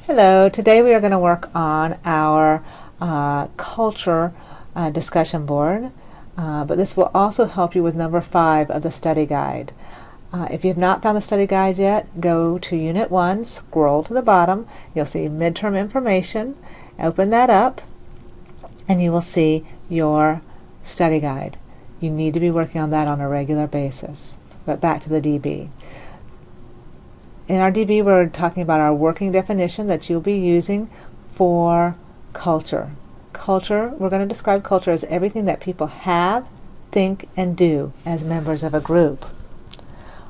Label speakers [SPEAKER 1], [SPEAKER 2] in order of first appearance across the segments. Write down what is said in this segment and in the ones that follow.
[SPEAKER 1] Hello, today we are going to work on our culture discussion board, but this will also help you with number 5 of the study guide. If you have not found the study guide yet, go to Unit 1, scroll to the bottom, you'll see midterm information, open that up, and you will see your study guide. You need to be working on that on a regular basis. But back to the DB. In our DB, we're talking about our working definition that you'll be using for culture. Culture, we're going to describe culture as everything that people have, think, and do as members of a group.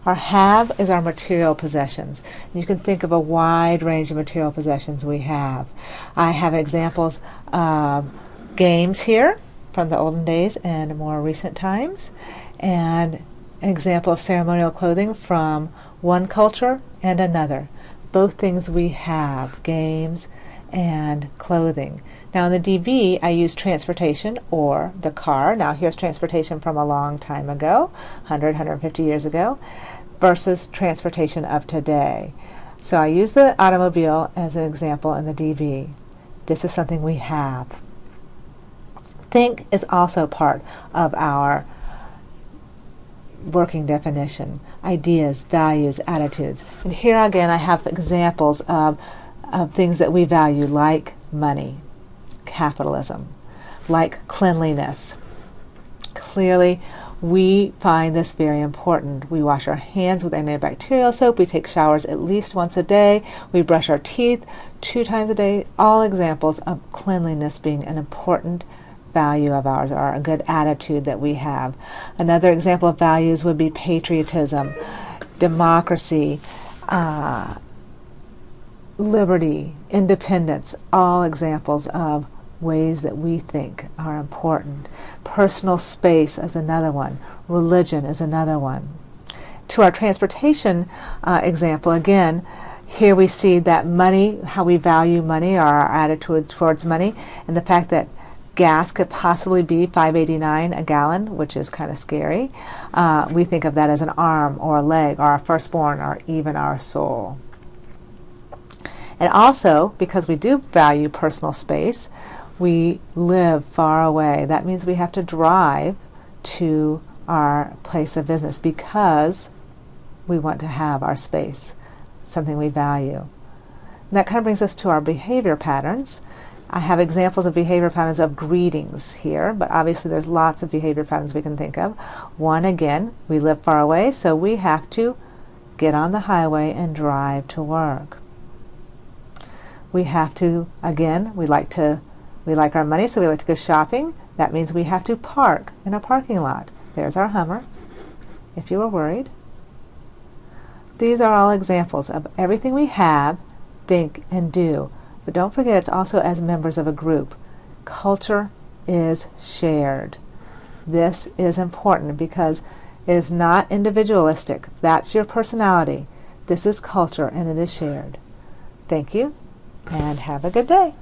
[SPEAKER 1] Our have is our material possessions. You can think of a wide range of material possessions we have. I have examples of games here from the olden days and more recent times, and an example of ceremonial clothing from one culture and another. Both things we have, games and clothing. Now in the DB, I use transportation or the car. Now here's transportation from a long time ago, 150 years ago, versus transportation of today. So I use the automobile as an example in the DB. This is something we have. Think is also part of our working definition. Ideas, values, attitudes. And here again I have examples of things that we value, like money, capitalism, like cleanliness. Clearly we find this very important. We wash our hands with antibacterial soap, we take showers at least once a day, we brush our teeth 2 times a day, all examples of cleanliness being an important value of ours, or a good attitude that we have. Another example of values would be patriotism, democracy, liberty, independence, all examples of ways that we think are important. Personal space is another one. Religion is another one. To our transportation example, again, here we see that money, how we value money, or our attitude towards money, and the fact that gas could possibly be $5.89 a gallon, which is kind of scary. We think of that as an arm or a leg or our firstborn or even our soul. And also, because we do value personal space, we live far away. That means we have to drive to our place of business because we want to have our space, something we value. And that kind of brings us to our behavior patterns. I have examples of behavior patterns of greetings here, but obviously there's lots of behavior patterns we can think of. One, again, we live far away, so we have to get on the highway and drive to work. We have to, again, we like our money, so we like to go shopping. That means we have to park in a parking lot. There's our Hummer, if you were worried. These are all examples of everything we have, think, and do. But don't forget, it's also as members of a group. Culture is shared. This is important because it is not individualistic. That's your personality. This is culture and it is shared. Thank you and have a good day.